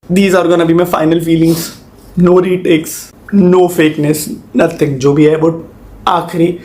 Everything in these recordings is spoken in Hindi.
These are gonna be my final feelings. No retakes, no fakeness, nothing. जो भी है वो आखिरी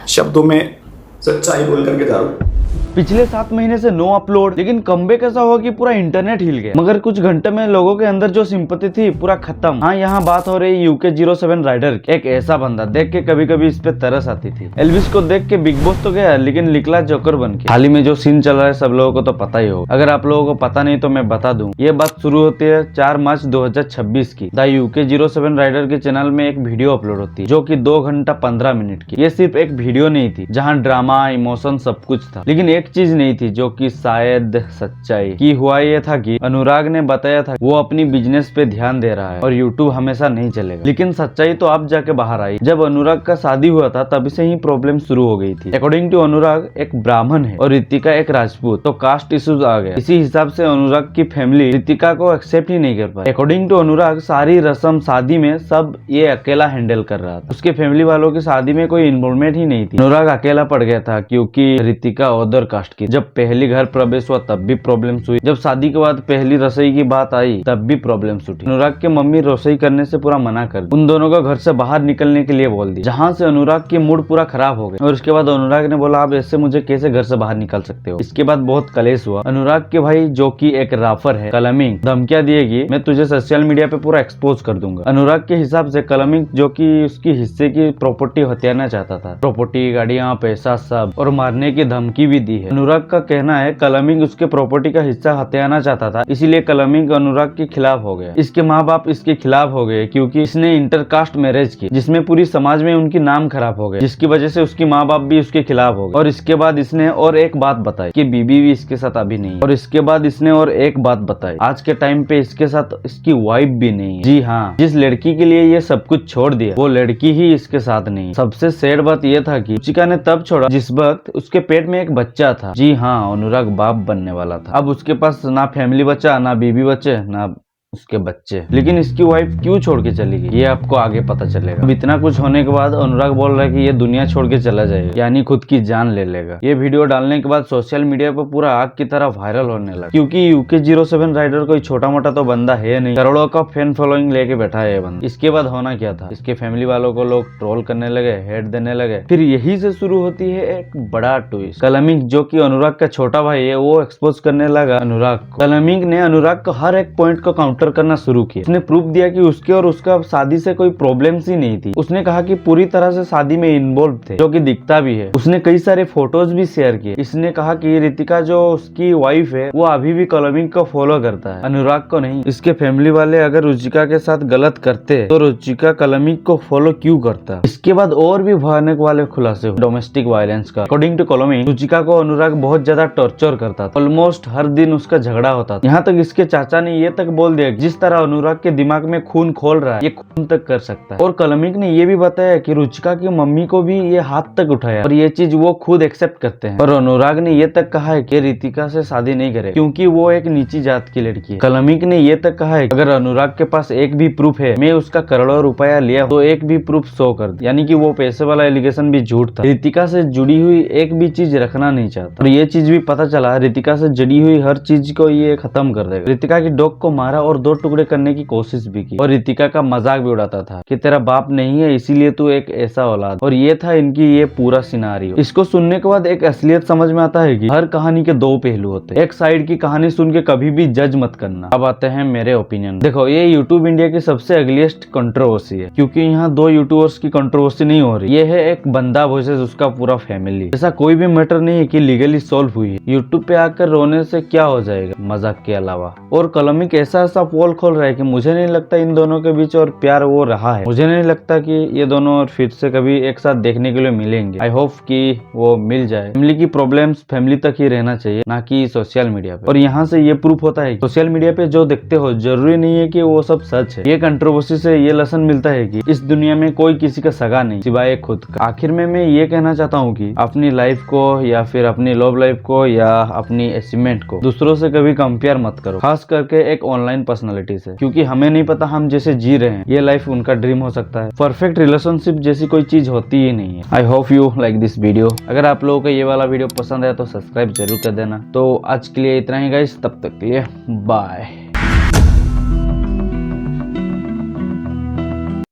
शब्दों में सच्चाई बोल करके जा रहा हूँ। पिछले 7 महीने से नो अपलोड, लेकिन कमबैक ऐसा हुआ कि पूरा इंटरनेट हिल गया। मगर कुछ घंटे में लोगों के अंदर जो सिंपैथी थी पूरा खत्म। हाँ, यहाँ बात हो रही UK07 राइडर की। एक ऐसा बंदा देख के कभी कभी इस पे तरस आती थी। एल्विस को देख के बिग बॉस तो गया, लेकिन निकला जोकर बन के। हाल ही में जो सीन चल रहा है सब लोगों को तो पता ही हो। अगर आप लोगों को पता नहीं तो मैं बता दूं। ये बात शुरू होती है 4 मार्च 2026 की। द UK07 राइडर के चैनल में एक वीडियो अपलोड होती है जो की 2 घंटा 15 मिनट की। ये सिर्फ एक वीडियो नहीं थी जहाँ ड्रामा, इमोशन सब कुछ था, लेकिन एक चीज नहीं थी जो कि शायद सच्चाई की। हुआ ये था कि अनुराग ने बताया था वो अपनी बिजनेस पे ध्यान दे रहा है और यूट्यूब हमेशा नहीं चलेगा। लेकिन सच्चाई तो अब जाके बाहर आई। जब अनुराग का शादी हुआ था तभी से ही प्रॉब्लम शुरू हो गई थी। अकॉर्डिंग टू अनुराग एक ब्राह्मण है और रितिका एक राजपूत, तो कास्ट इश्यूज आ गए। इसी हिसाब से अनुराग की फैमिली रितिका को एक्सेप्ट ही नहीं कर पाई। अकॉर्डिंग टू अनुराग सारी रस्म शादी में सब ये अकेला हैंडल कर रहा था। उसके फैमिली वालों की शादी में कोई इन्वॉल्वमेंट ही नहीं थी। अनुराग अकेला पड़ गया था क्योंकि रितिका अदर कास्ट की। जब पहली घर प्रवेश हुआ तब भी प्रॉब्लम्स हुई। जब शादी के बाद पहली रसोई की बात आई तब भी प्रॉब्लम्स उठी। अनुराग के मम्मी रसोई करने से पूरा मना कर दी। उन दोनों को घर से बाहर निकलने के लिए बोल दी, जहाँ से अनुराग की मूड पूरा खराब हो गया। और उसके बाद अनुराग ने बोला आप ऐसे मुझे कैसे घर से बाहर निकाल सकते हो। इसके बाद बहुत कलेश हुआ। अनुराग के भाई जो कि एक राफर है कलमिंग, धमकियां दिएगी मैं तुझे सोशल मीडिया पे पूरा एक्सपोज कर दूंगा। अनुराग के हिसाब से कलमिंग जो कि उसकी हिस्से की प्रॉपर्टी हथियाना चाहता था, प्रॉपर्टी, गाड़ियां, पैसा सब, और मारने की धमकी भी दी है। अनुराग का कहना है कलमिंग उसके प्रॉपर्टी का हिस्सा हथियाना चाहता था, इसीलिए कलमिंग अनुराग के खिलाफ हो गया। इसके माँ बाप इसके खिलाफ हो गए क्योंकि इसने इंटरकास्ट मैरिज की, जिसमें पूरी समाज में उनकी नाम खराब हो गए, जिसकी वजह से उसकी माँ बाप भी उसके खिलाफ हो गए। और इसके बाद इसने और एक बात बताई कि बीबी भी इसके साथ अभी नहीं। और इसके बाद इसने और एक बात बताई, आज के टाइम पे इसके साथ इसकी वाइफ भी नहीं। जी हाँ, जिस लड़की के लिए ये सब कुछ छोड़ दिया वो लड़की ही इसके साथ नहीं। सबसे सैड बात ये था कि रुचिका ने तब छोड़ा जिस वक्त उसके पेट में एक बच्चा था। जी हाँ, अनुराग बाप बनने वाला था। अब उसके पास ना फैमिली बचा, ना बीबी बचे, ना उसके बच्चे। लेकिन इसकी वाइफ क्यों छोड़ के चली गई ये आपको आगे पता चलेगा। अब इतना कुछ होने के बाद अनुराग बोल रहा है कि ये दुनिया छोड़ के चला जाएगा, यानी खुद की जान ले लेगा। ये वीडियो डालने के बाद सोशल मीडिया पर पूरा आग की तरह वायरल होने लगा, क्योंकि UK07 राइडर कोई छोटा मोटा तो बंदा है नहीं, करोड़ों का फैन फॉलोइंग लेके बैठा है ये बंदा। इसके बाद होना क्या था, इसके फैमिली वालों को लोग ट्रोल करने लगे, हेट देने लगे। फिर यही से शुरू होती है एक बड़ा ट्विस्ट। कलमिंग जो की अनुराग का छोटा भाई है वो एक्सपोज करने लगा अनुराग को। कलमिंग ने अनुराग को हर एक पॉइंट को काउंटर करना शुरू किया। उसने प्रूफ दिया कि उसके और उसका शादी से कोई प्रॉब्लम्स ही नहीं थी। उसने कहा कि पूरी तरह से शादी में इन्वॉल्व थे, जो कि दिखता भी है। उसने कई सारे फोटोज भी शेयर किए। इसने कहा कि रितिका जो उसकी वाइफ है वो अभी भी कलमिंग को फॉलो करता है, अनुराग को नहीं। इसके फैमिली वाले अगर रुचिका के साथ गलत करते तो रुचिका कलमिंग को फॉलो क्यों करता। इसके बाद और भी भयानक वाले खुलासे हुए डोमेस्टिक वायलेंस का। अकॉर्डिंग टू कलमिंग रुचिका को अनुराग बहुत ज्यादा टॉर्चर करता था, ऑलमोस्ट हर दिन उसका झगड़ा होता था। यहाँ तक इसके चाचा ने ये तक बोल दिया जिस तरह अनुराग के दिमाग में खून खोल रहा है ये खून तक कर सकता है। और कलमिंग ने ये भी बताया कि रुचिका की मम्मी को भी ये हाथ तक उठाया और ये चीज वो खुद एक्सेप्ट करते हैं। और अनुराग ने ये तक कहा है कि रितिका से शादी नहीं करे क्योंकि वो एक नीची जात की लड़की है। कलमिंग ने ये तक कहा है अगर अनुराग के पास एक भी प्रूफ है, मैं उसका करोड़ों रुपया लिया तो एक भी प्रूफ शो कर दे, यानी कि वो पैसे वाला एलिगेशन भी झूठ था। रितिका से जुड़ी हुई एक भी चीज रखना नहीं चाहता। और ये चीज भी पता चला रितिका से जुड़ी हुई हर चीज को ये खत्म कर देगा। रितिका की डॉग को मारा और 2 टुकड़े करने की कोशिश भी की और रितिका का मजाक भी उड़ाता था कि तेरा बाप नहीं है इसीलिए तू एक ऐसा औलाद। और ये था इनकी ये पूरा सिनारियो। इसको सुनने के बाद एक असलियत समझ में आता है कि हर कहानी के 2 पहलू होते हैं। एक साइड की कहानी सुन के कभी भी जज मत करना। अब आते हैं मेरे ओपिनियन। देखो, ये यूट्यूब इंडिया की सबसे अगलीस्ट कंट्रोवर्सी है, क्योंकि यहाँ 2 यूट्यूबर्स की कंट्रोवर्सी नहीं हो रही। ये है एक बंदा वर्सेस उसका पूरा फैमिली। ऐसा कोई भी मैटर नहीं है कि लीगली सॉल्व हुई है। यूट्यूब पे आकर रोने से क्या हो जाएगा मजाक के अलावा। और कलमिंग ऐसा पोल खोल रहा है कि मुझे नहीं लगता इन दोनों के बीच और प्यार वो रहा है। मुझे नहीं लगता कि ये दोनों और फिर से कभी एक साथ देखने के लिए मिलेंगे। आई होप कि वो मिल जाए। फैमिली की प्रॉब्लम्स फैमिली तक ही रहना चाहिए, ना कि सोशल मीडिया पे। और यहाँ से ये प्रूफ होता है सोशल मीडिया पे जो देखते हो जरूरी नहीं है कि वो सब सच है। ये कंट्रोवर्सी से ये लेसन मिलता है कि इस दुनिया में कोई किसी का सगा नहीं सिवाय खुद का। आखिर में मैं ये कहना चाहता हूँ कि अपनी लाइफ को या फिर अपनी लव लाइफ को या अपनी अचीवमेंट को दूसरों से कभी कंपेयर मत करो, खास करके एक ऑनलाइन पर्सनालिटी से, क्योंकि हमें नहीं पता हम जैसे जी रहे हैं ये लाइफ उनका ड्रीम हो सकता है। परफेक्ट रिलेशनशिप जैसी कोई चीज होती ही नहीं है। I hope you like this video. अगर आप लोगों को ये वाला वीडियो पसंद आया तो सब्सक्राइब जरूर कर देना। तो आज के लिए इतना ही गाइस, तब तक के लिए बाय।